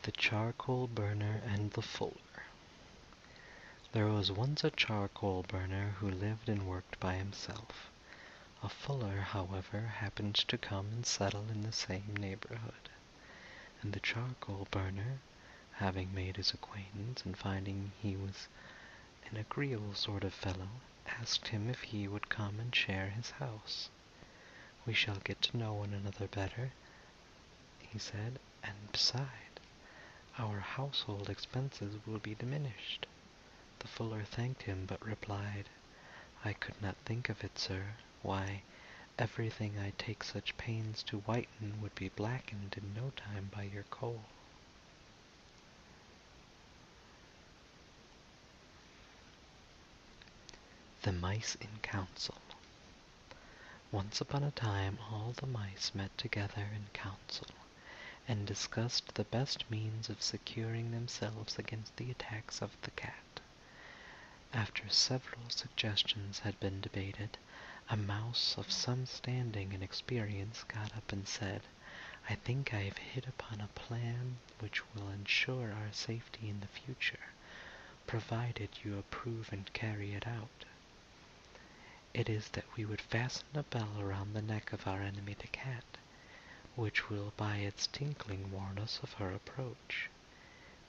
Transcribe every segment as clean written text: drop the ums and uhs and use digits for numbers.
The charcoal burner and the fuller. There was once a charcoal burner who lived and worked by himself. A fuller, however, happened to come and settle in the same neighborhood, and the charcoal burner, having made his acquaintance and finding he was an agreeable sort of fellow, asked him if he would come and share his house. "We shall get to know one another better," he said, "and beside, our household expenses will be diminished." The fuller thanked him, but replied, "I could not think of it, sir. Why, everything I take such pains to whiten would be blackened in no time by your coal." The Mice in Council. Once upon a time all the mice met together in council, and discussed the best means of securing themselves against the attacks of the cat. After several suggestions had been debated, a mouse of some standing and experience got up and said, "I think I have hit upon a plan which will ensure our safety in the future, provided you approve and carry it out. It is that we would fasten a bell around the neck of our enemy the cat, which will by its tinkling warn us of her approach."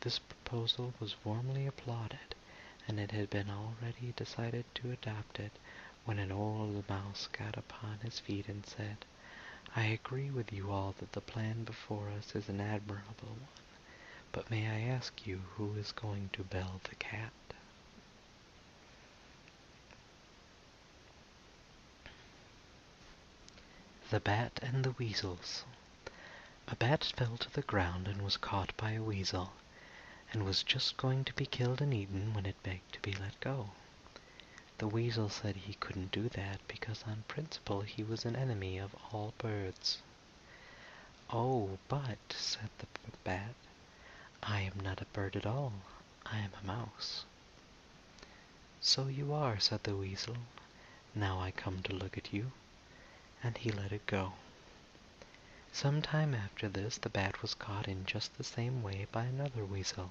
This proposal was warmly applauded, and it had been already decided to adopt it, when an old mouse got upon his feet and said, "I agree with you all that the plan before us is an admirable one, but may I ask you who is going to bell the cat?" The Bat and the Weasels. A bat fell to the ground and was caught by a weasel, and was just going to be killed and eaten when it begged to be let go. The weasel said he couldn't do that because on principle he was an enemy of all birds. "Oh, but," said the bat, "I am not a bird at all. I am a mouse." "So you are," said the weasel. "Now I come to look at you." And he let it go. Some time after this the bat was caught in just the same way by another weasel,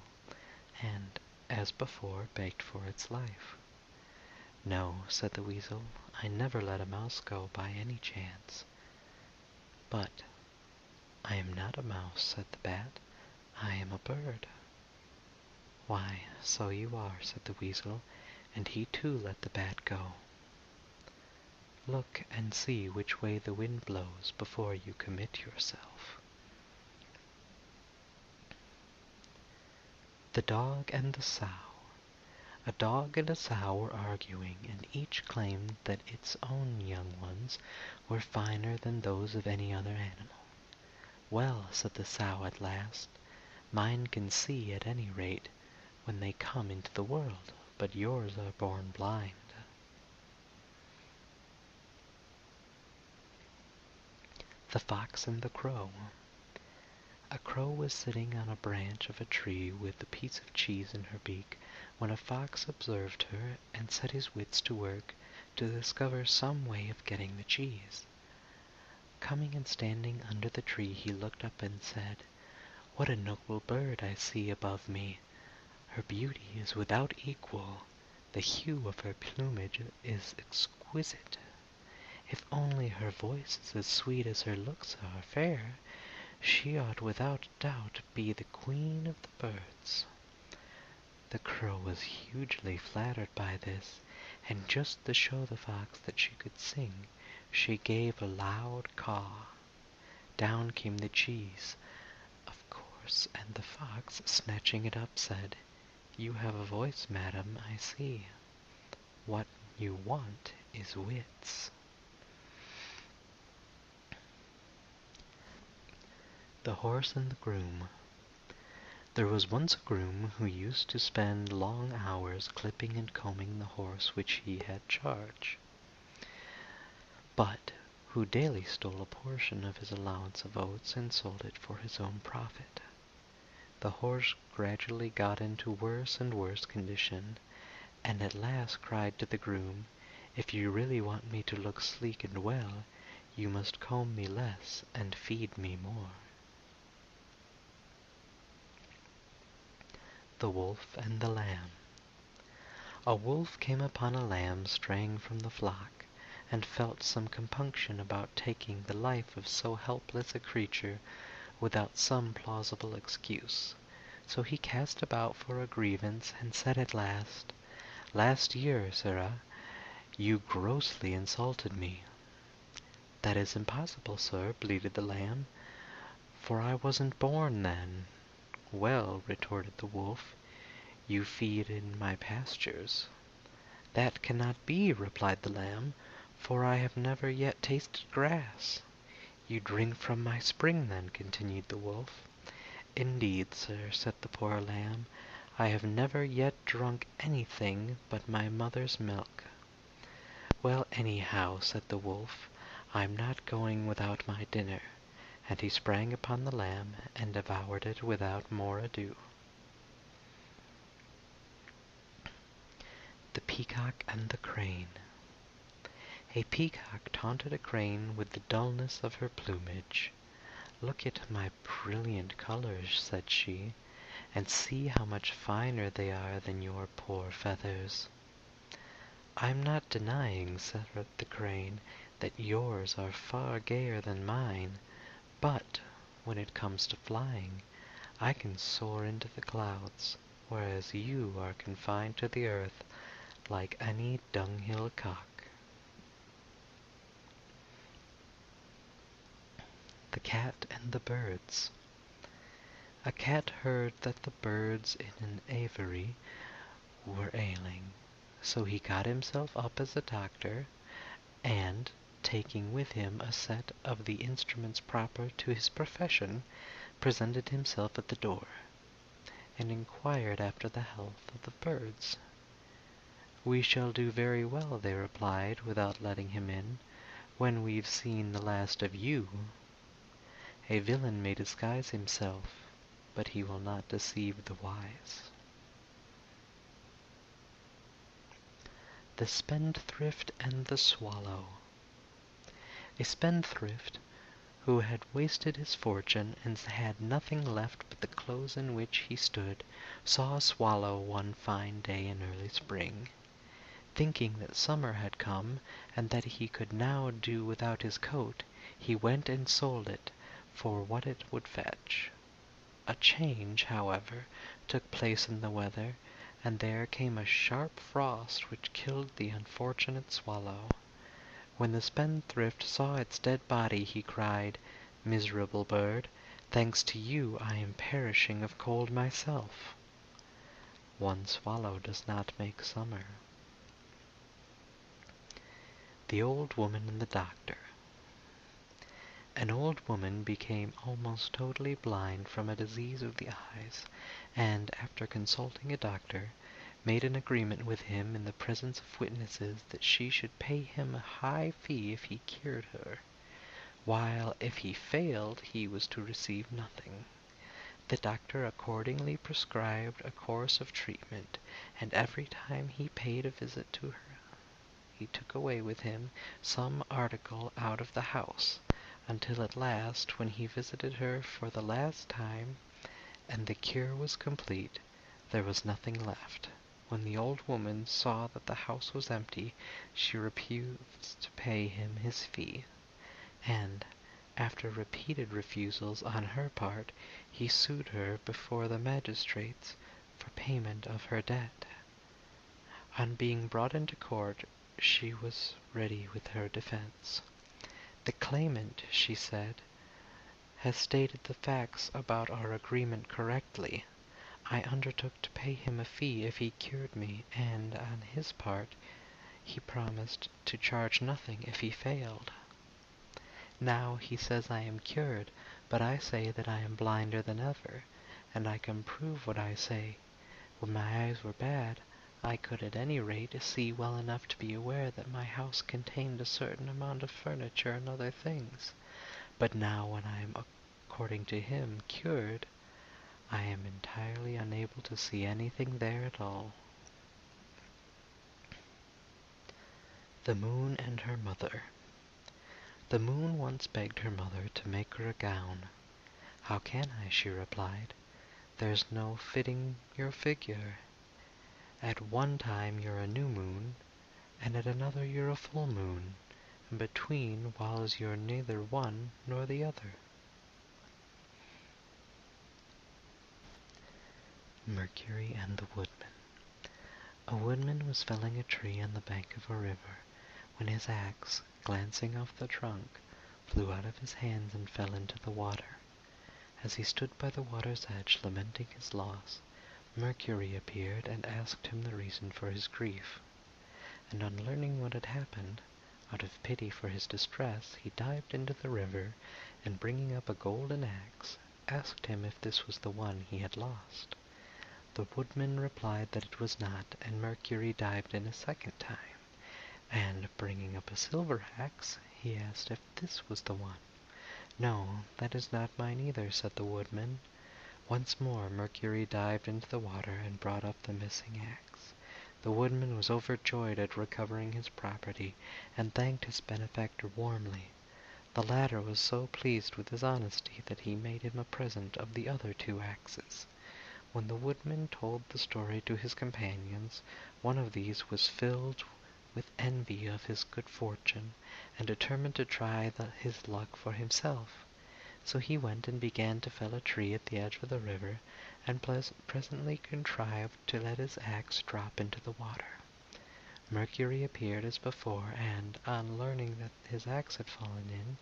and, as before, begged for its life. "No," said the weasel, "I never let a mouse go by any chance." "But I am not a mouse," said the bat. "I am a bird." "Why, so you are," said the weasel, and he too let the bat go. Look and see which way the wind blows before you commit yourself. The Dog and the Sow. A dog and a sow were arguing, and each claimed that its own young ones were finer than those of any other animal. "Well," said the sow at last, "mine can see at any rate when they come into the world, but yours are born blind." The Fox and the Crow. A crow was sitting on a branch of a tree with a piece of cheese in her beak, when a fox observed her and set his wits to work to discover some way of getting the cheese. Coming and standing under the tree, he looked up and said, "What a noble bird I see above me! Her beauty is without equal. The hue of her plumage is exquisite. If only her voice is as sweet as her looks are fair, she ought without doubt be the queen of the birds." The crow was hugely flattered by this, and just to show the fox that she could sing, she gave a loud caw. Down came the cheese, of course, and the fox, snatching it up, said, "You have a voice, madam, I see. What you want is wits." The Horse and the Groom. There was once a groom who used to spend long hours clipping and combing the horse which he had charge, but who daily stole a portion of his allowance of oats and sold it for his own profit. The horse gradually got into worse and worse condition, and at last cried to the groom, "If you really want me to look sleek and well, you must comb me less and feed me more." The Wolf and the Lamb. A wolf came upon a lamb straying from the flock, and felt some compunction about taking the life of so helpless a creature without some plausible excuse. So he cast about for a grievance, and said at last, "Last year, sirrah, you grossly insulted me." "That is impossible, sir," bleated the lamb, "for I wasn't born then." "Well," retorted the wolf, "you feed in my pastures." "That cannot be," replied the lamb, "for I have never yet tasted grass." "You drink from my spring, then," continued the wolf. "Indeed, sir," said the poor lamb, "I have never yet drunk anything but my mother's milk." "Well, anyhow," said the wolf, "I'm not going without my dinner." And he sprang upon the lamb and devoured it without more ado. The Peacock and the Crane. A peacock taunted a crane with the dullness of her plumage. "Look at my brilliant colors," said she, "and see how much finer they are than your poor feathers." "I'm not denying," said the crane, "that yours are far gayer than mine, but when it comes to flying, I can soar into the clouds, whereas you are confined to the earth like any dunghill cock." The Cat and the Birds. A cat heard that the birds in an aviary were ailing, so he got himself up as a doctor, and, taking with him a set of the instruments proper to his profession, presented himself at the door, and inquired after the health of the birds. "We shall do very well," they replied, without letting him in, "when we've seen the last of you. A villain may disguise himself, but he will not deceive the wise." The Spendthrift and the Swallow. A spendthrift, who had wasted his fortune and had nothing left but the clothes in which he stood, saw a swallow one fine day in early spring. Thinking that summer had come, and that he could now do without his coat, he went and sold it for what it would fetch. A change, however, took place in the weather, and there came a sharp frost which killed the unfortunate swallow. When the spendthrift saw its dead body, he cried, "Miserable bird, thanks to you I am perishing of cold myself." One swallow does not make summer. The Old Woman and the Doctor. An old woman became almost totally blind from a disease of the eyes, and, after consulting a doctor, made an agreement with him in the presence of witnesses that she should pay him a high fee if he cured her, while if he failed he was to receive nothing. The doctor accordingly prescribed a course of treatment, and every time he paid a visit to her, he took away with him some article out of the house, until at last, when he visited her for the last time, and the cure was complete, there was nothing left. When the old woman saw that the house was empty, she refused to pay him his fee, and, after repeated refusals on her part, he sued her before the magistrates for payment of her debt. On being brought into court, she was ready with her defense. "The claimant," she said, "has stated the facts about our agreement correctly. I undertook to pay him a fee if he cured me, and, on his part, he promised to charge nothing if he failed. Now he says I am cured, but I say that I am blinder than ever, and I can prove what I say. When my eyes were bad, I could at any rate see well enough to be aware that my house contained a certain amount of furniture and other things. But now when I am, according to him, cured, I am entirely unable to see anything there at all." The Moon and her Mother. The Moon once begged her mother to make her a gown. "How can I?" she replied. There's no fitting your figure. At one time you're a new moon, and at another you're a full moon, and between whiles you're neither one nor the other. Mercury and the Woodman. A woodman was felling a tree on the bank of a river, when his axe, glancing off the trunk, flew out of his hands and fell into the water. As he stood by the water's edge lamenting his loss, Mercury appeared and asked him the reason for his grief. And on learning what had happened, out of pity for his distress, he dived into the river, and bringing up a golden axe, asked him if this was the one he had lost. The woodman replied that it was not, and Mercury dived in a second time, and, bringing up a silver axe, he asked if this was the one. "No, that is not mine either," said the woodman. Once more Mercury dived into the water and brought up the missing axe. The woodman was overjoyed at recovering his property, and thanked his benefactor warmly. The latter was so pleased with his honesty that he made him a present of the other 2 axes. When the woodman told the story to his companions, one of these was filled with envy of his good fortune, and determined to try his luck for himself. So he went and began to fell a tree at the edge of the river, and presently contrived to let his axe drop into the water. Mercury appeared as before, and, on learning that his axe had fallen in,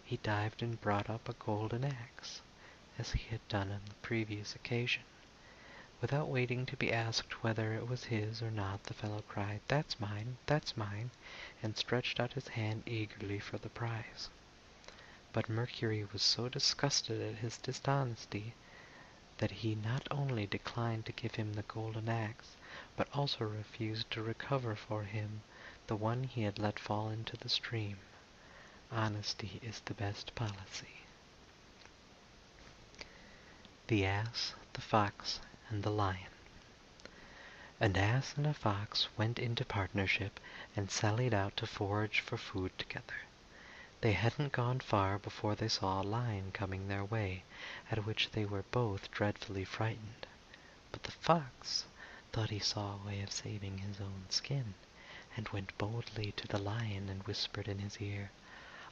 he dived and brought up a golden axe, as he had done on the previous occasion. Without waiting to be asked whether it was his or not, the fellow cried, "That's mine, that's mine," and stretched out his hand eagerly for the prize. But Mercury was so disgusted at his dishonesty that he not only declined to give him the golden axe, but also refused to recover for him the one he had let fall into the stream. Honesty is the best policy. The Ass, the Fox, and the Lion. An ass and a fox went into partnership and sallied out to forage for food together. They hadn't gone far before they saw a lion coming their way, at which they were both dreadfully frightened. But the fox thought he saw a way of saving his own skin, and went boldly to the lion and whispered in his ear,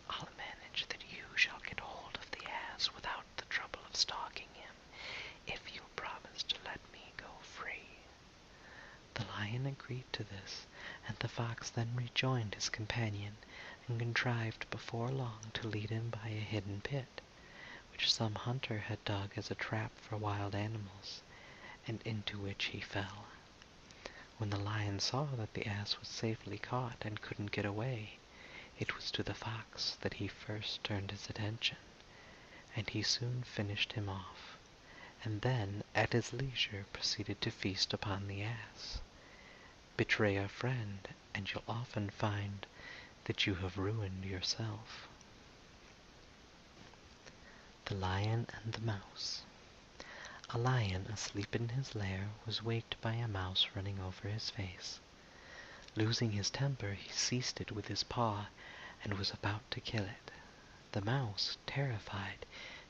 "I'll manage that you shall get hold of the ass without the trouble of stalking him, if you'll promise to let me go free." The lion agreed to this, and the fox then rejoined his companion, and contrived before long to lead him by a hidden pit, which some hunter had dug as a trap for wild animals, and into which he fell. When the lion saw that the ass was safely caught and couldn't get away, it was to the fox that he first turned his attention, and he soon finished him off, and then at his leisure proceeded to feast upon the ass. Betray a friend, and you'll often find that you have ruined yourself. The Lion and the Mouse. A lion asleep in his lair was waked by a mouse running over his face. Losing his temper, he seized it with his paw, and was about to kill it. The mouse, terrified,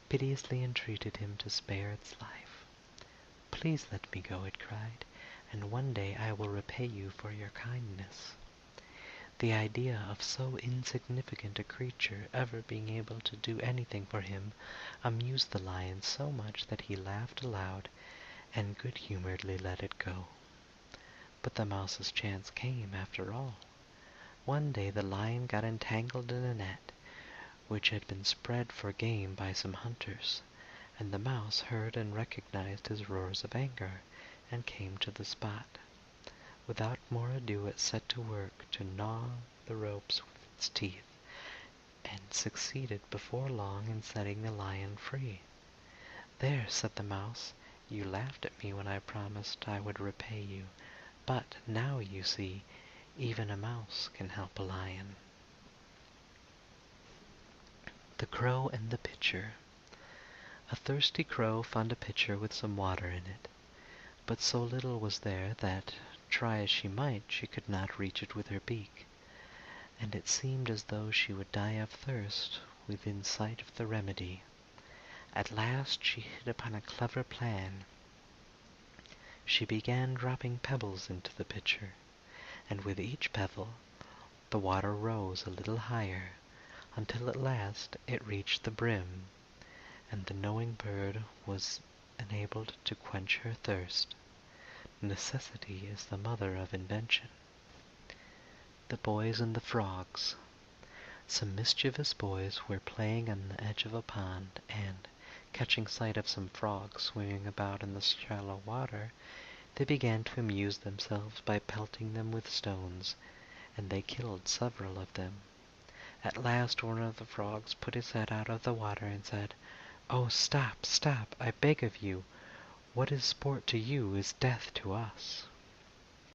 piteously entreated him to spare its life. "Please let me go," it cried, "and one day I will repay you for your kindness." The idea of so insignificant a creature ever being able to do anything for him amused the lion so much that he laughed aloud and good-humoredly let it go. But the mouse's chance came, after all. One day the lion got entangled in a net, which had been spread for game by some hunters, and the mouse heard and recognized his roars of anger, and came to the spot. Without more ado it set to work to gnaw the ropes with its teeth, and succeeded before long in setting the lion free. "There," said the mouse, "you laughed at me when I promised I would repay you, but now you see, even a mouse can help a lion." The Crow and the Pitcher. A thirsty crow found a pitcher with some water in it, but so little was there that, try as she might, she could not reach it with her beak, and it seemed as though she would die of thirst within sight of the remedy. At last she hit upon a clever plan. she began dropping pebbles into the pitcher, and with each pebble the water rose a little higher, until at last it reached the brim, and the knowing bird was enabled to quench her thirst. Necessity is the mother of invention. The Boys and the Frogs. Some mischievous boys were playing on the edge of a pond, and, catching sight of some frogs swimming about in the shallow water, they began to amuse themselves by pelting them with stones, and they killed several of them. At last one of the frogs put his head out of the water and said, "Oh, stop, stop, I beg of you! What is sport to you is death to us."